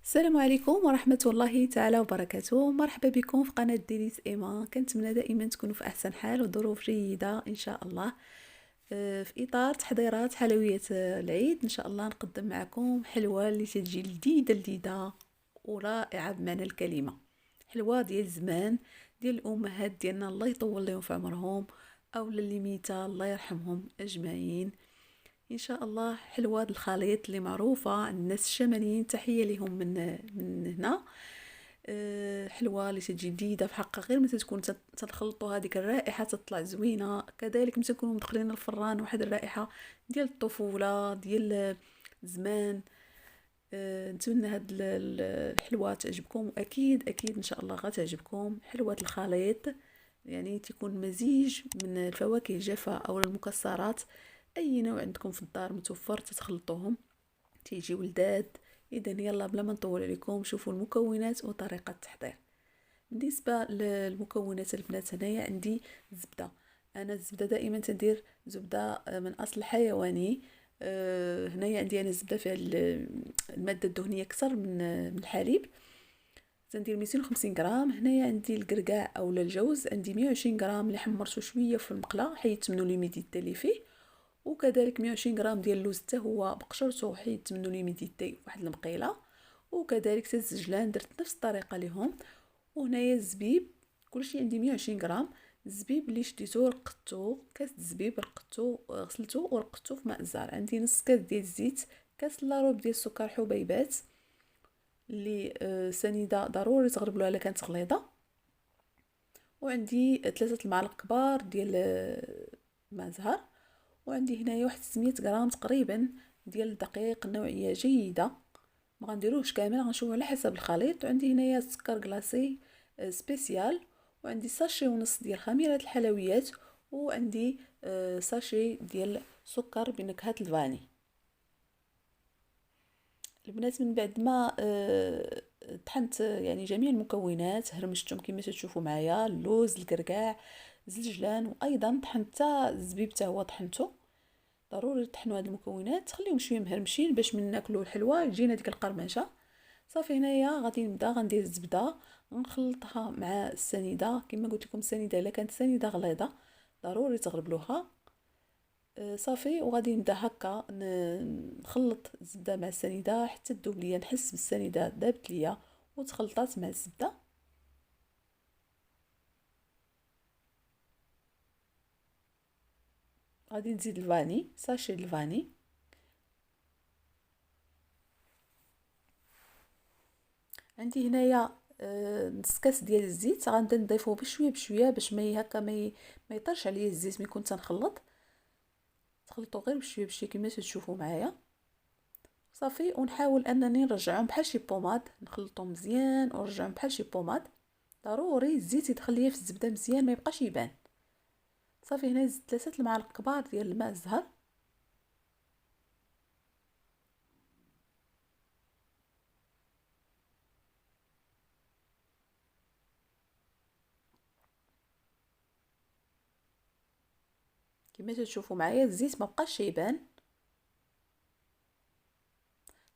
السلام عليكم ورحمة الله تعالى وبركاته. مرحبا بكم في قناة ديليس إيما. كنتمنى دائما تكونوا في أحسن حال وظروف جيدة إن شاء الله. في إطار تحضيرات حلويات العيد إن شاء الله نقدم معكم حلوة اللي تجي لذيذة لذيذة ورائعة بمعنى الكلمة. حلوة ديال زمان، ديال الأمهات ديالنا الله يطول لهم في عمرهم، أو للي ميتة الله يرحمهم أجمعين ان شاء الله. حلوة الخليط اللي معروفة عند الناس الشماليين، تحية لهم من هنا. حلوة اللي تجي جديدة في حقها، غير متى تكون تنخلطوا هذيك الرائحة تطلع زوينة، كذلك متى نكونوا مدخلين الفران واحد الرائحة ديال الطفولة ديال زمان. نتمنى هاد الحلوة تعجبكم، واكيد اكيد ان شاء الله غتعجبكم. حلوة الخليط يعني تكون مزيج من الفواكه الجافة او المكسرات، اي نوع عندكم في الدار متوفر تتخلطوهم تيجي ولداد. اذا يلا بلا ما نطول عليكم، شوفوا المكونات وطريقه التحضير. بالنسبه للمكونات البنات، هنايا عندي زبده. انا الزبده دائما تندير زبده من اصل حيواني. هنايا عندي انا الزبده فيها الماده الدهنيه اكثر من الحليب. تندير 250 غرام. هنايا عندي القرقاع او الجوز، عندي 120 غرام اللي حمرته شويه في المقله حيدت منه ليميديتي اللي فيه، وكذلك 120 غرام ديال اللوز حتى هو بقشرته وحيدت منه ليميديتي واحد المقيله، وكذلك حتى الزجلان درت نفس الطريقه ليهم. وهنايا الزبيب، كلشي عندي 120 غرام. الزبيب اللي شديتو رقدتو، كاس الزبيب رقدتو غسلتو ورقدتو في ماء الزهر. عندي نص كاس ديال الزيت، كاس لاروب ديال السكر حبيبات اللي سنيده ضروري تغربلوها الا كانت غليظه، وعندي 3 المعالق كبار ديال ماء زهر، وعندي هنايا واحد 600 غرام تقريبا ديال الدقيق نوعيه جيده، ما غنديروهش كامل، غنشوفو على حسب الخليط. وعندي هنايا سكر كلاصي سبيسيال، وعندي ساشي ونص ديال خميره الحلويات، وعندي ساشي ديال سكر بنكهه الفاني. البنات من بعد ما طحنت يعني جميع المكونات، هرمشتهم كما تشوفوا معايا، اللوز، الكركاع، الزجلان، وايضا طحنت حتى الزبيب حتى هو طحنته. ضروري تطحنوا هاد المكونات تخليهم شويه مهرمشين باش من ناكلوا الحلوه تجينا ديك القرمشه. صافي هنايا غادي نبدا غندير الزبده نخلطها مع السنيده. كما قلت لكم السنيده الا كانت سنيده غليظه ضروري تغربلوها. صافي وغادي نبدا هكا نخلط الزبده مع السنيده حتى تذوب ليا، نحس بالسنيده ذابت ليا وتخلطات مع الزبده. غادي نزيد الفاني، ساشي الفاني. عندي هنايا نص كاس ديال الزيت، غنبدا نضيفوه بشويه بشويه باش ما يطرش عليا الزيت ملي كنت نخلط. تخلطو غير بشويه بشويه كما تشوفوا معايا. صافي ونحاول انني نرجعهم بحال شي بوماد، نخلطهم مزيان ونرجعهم بحال شي بوماد. ضروري الزيت يدخل ليا في الزبده مزيان ما يبقاش يبان. صافي هنا زدت 3 المعالق كبار ديال الماء الزهر، كما تشوفوا معايا الزيت ما بقاش يبان.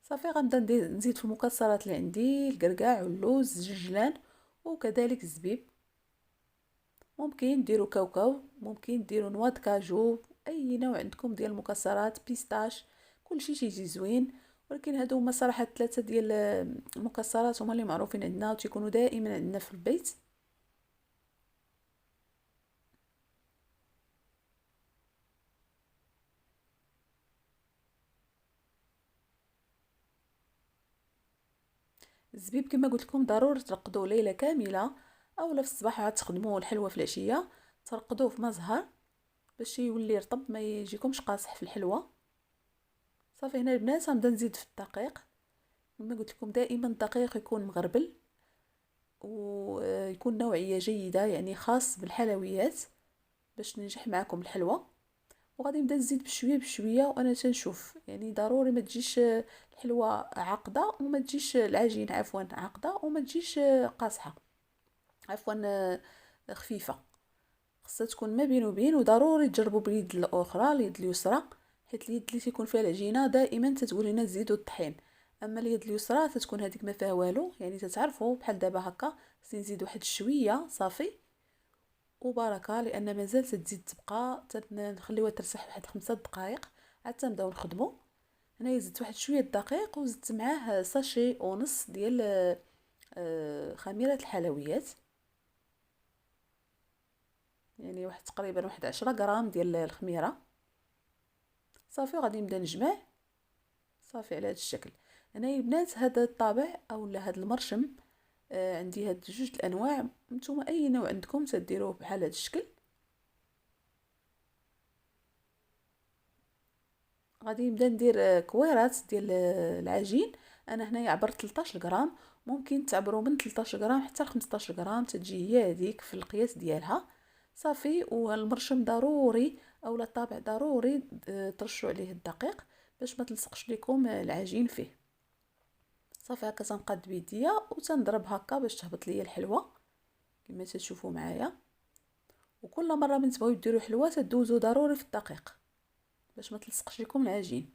صافي غنبدا نزيد في المكسرات اللي عندي، الكركاع واللوز الجلان وكذلك الزبيب. ممكن ديروا كاوكاو، ممكن ديروا نواه كاجو، اي نوع عندكم ديال المكسرات، بيستاش، كلشي تيجي زوين. ولكن هادو هما صراحه 3 ديال المكسرات هما اللي معروفين عندنا وتيكونوا دائما عندنا في البيت. الزبيب كما قلت لكم ضروري ترقدوه ليله كامله، اولا في الصباح عاد تخدموه الحلوه في العشيه ترقدوه في ماء زهر باش يولي رطب ما يجيكمش قاصح في الحلوه. صافي هنا البنات غنبدا نزيد في الدقيق. كما قلت لكم دائما الدقيق يكون مغربل ويكون نوعيه جيده، يعني خاص بالحلويات باش ننجح معكم الحلوه. وغادي نبدا نزيد بشويه بشويه وانا تنشوف، يعني ضروري ما تجيش الحلوه عقده وما تجيش العجين عفوا عقده وما تجيش قاصحه، عفوا خفيفه. خصها تكون ما بين وبين. وضروري تجربوا باليد الاخرى اليد اليسرى، حيت اليد اللي تيكون فيها العجينه دائما تتقول لنا زيدوا الطحين. اما اليد اليسرى تتكون هذيك ما فيها والو، يعني تتعرفوا بحال دابا هكا. خصني نزيد واحد شويه صافي وبركه، لان مازال تزيد تبقى نخليوها ترسح واحد 5 دقائق عاد تنبداو نخدموا. هنايا زدت واحد شويه دقيق وزدت معاه ساشي ونص ديال خميره الحلويات، يعني واحد تقريبا واحد 10 غرام ديال الخميره صافي. وغادي نبدا نجمع صافي على هذا الشكل. هنايا البنات هذا الطابع اولا هذا المرشم عندي هاد جوج الانواع، نتوما اي نوع عندكم تديروه بحال هذا الشكل. غادي نبدا ندير كويرات ديال العجين. انا هنايا عبرت 13 غرام، ممكن تعبروا من 13 غرام حتى ل 15 غرام، تجي هي هذيك في القياس ديالها صافي. والمرشم ضروري اولا الطابع ضروري ترشوا عليه الدقيق باش ما تلصقش لكم العجين فيه. صافي هكا تنقاد بيديا وتنضرب هكا باش تهبط ليا الحلوه كما تشوفوا معايا. وكل مره من تبغيو ديروا حلوه تدوزوا ضروري في الدقيق باش ما تلصقش لكم العجين.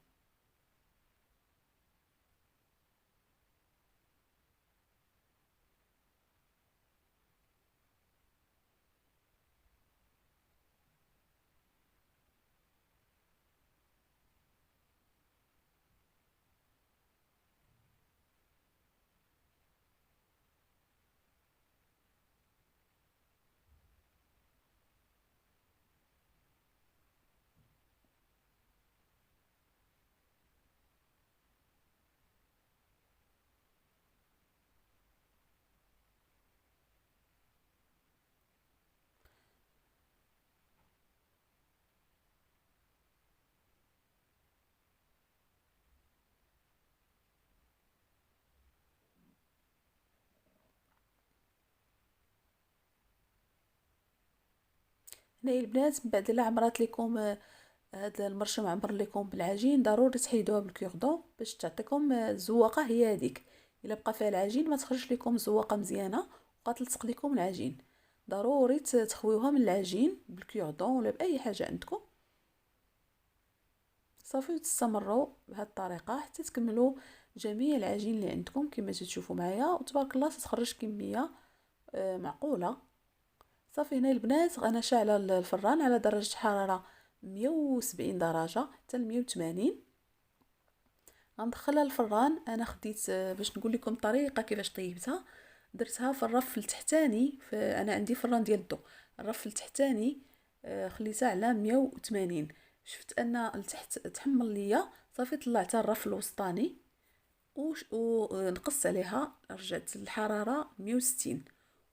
هنايا البنات من بعد لا عمرات لكم هذا المرشم عمر لكم بالعجين، ضروري تحيدوها بالكيردون باش تعطيكم الزواقه هي هذيك. الا بقى فيها العجين ما تخرج لكم زواقه مزيانه وغتلصق لكم العجين. ضروري تخويوها من العجين بالكيردون ولا باي حاجه عندكم صافي. وتستمروا بهذه الطريقه حتى تكملوا جميع العجين اللي عندكم كما تشوفوا معايا، وتبارك الله تخرج كميه معقوله صافي. هنا البنات انا شاعله الفران على درجه حراره 170 درجه حتى 180. غندخلها الفران. انا خديت باش نقول لكم الطريقه كيفاش طيبتها، درتها في الرف التحتاني. انا عندي فران ديال الضو، الرف التحتاني خليتها على 180. شفت ان التحت تحمل ليا صافي، طلعتها الرف الوسطاني ونقص عليها، رجعت الحراره 160.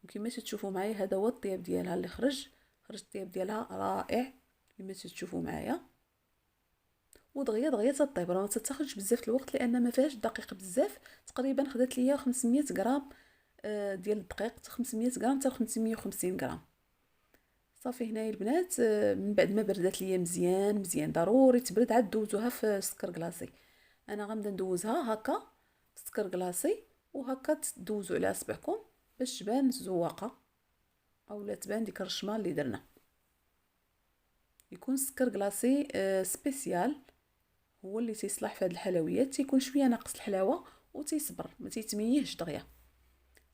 وكما تشوفوا معايا هذا هو الطياب ديالها اللي خرج الطياب ديالها رائع كما تشوفوا معايا. ودغيا دغيا تطيب، راه ما تاخذش بزاف الوقت لان ما فيهاش دقيق بزاف. تقريبا خدات ليا 500 غرام ديال الدقيق، 500 غرام حتى 550 غرام صافي. هنايا البنات من بعد ما بردات ليا مزيان مزيان، ضروري تبرد عاد دوزوها في سكر كلاصي. انا غنبدا ندوزها هكا في سكر كلاصي وهكا تدوزوا على اصبعكم باش تبان الزواقه اولا تبان ديك الرشمه اللي درنا. يكون سكر كلاصي سبيسيال هو اللي تيصلح في هذه الحلويات، تيكون شويه ناقص الحلاوه وتيصبر ما تيتميهش دغيا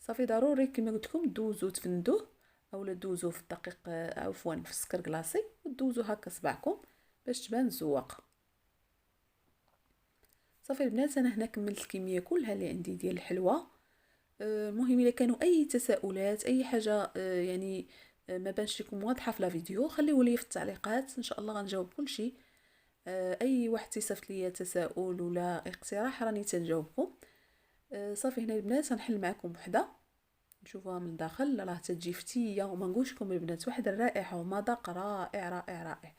صافي. ضروري كما قلت لكم دوزو تفندوه اولا دوزو في الدقيق عفوا في السكر كلاصي ودوزو هكا صبعكم باش تبان الزواقه صافي. البنات انا هنا كملت الكميه كلها اللي عندي ديال الحلوه. المهم الا كانوا اي تساؤلات اي حاجه يعني ما بانش لكم واضحه في لا فيديو خليوه لي في التعليقات، ان شاء الله غنجاوب كل شيء. اي واحد تيصيفط ليا تساؤل ولا اقتراح راني تنجاوبكم صافي. هنا البنات غنحل معكم وحده نشوفوها من الداخل، راه تتجي فتيه وما نقولش لكم البنات واحد الرائحه ومذاق رائع رائع رائع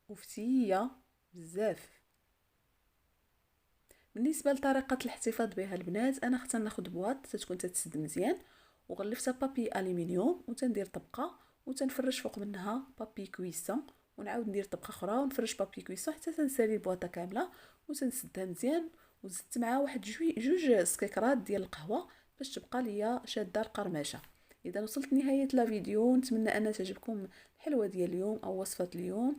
وفتيه بزاف. بالنسبه لطريقه الاحتفاظ بها البنات، انا اختار ناخذ بواط تتكون تتسد مزيان وغلفتها بابي الومنيوم وتندير طبقه وتنفرش فوق منها بابي كويسون ونعاود ندير طبقه اخرى ونفرش بابي كويسون حتى تنسالي البواطه كامله وتنسدها مزيان. وزدت معها واحد جوج سكيكرات ديال القهوه باش تبقى ليا شاده القرمشه. اذا وصلت نهايه لا فيديو نتمنى ان تعجبكم الحلوه ديال اليوم او وصفه اليوم.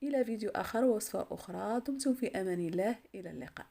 إلى فيديو آخر ووصفة أخرى. دمتم في أمان الله، إلى اللقاء.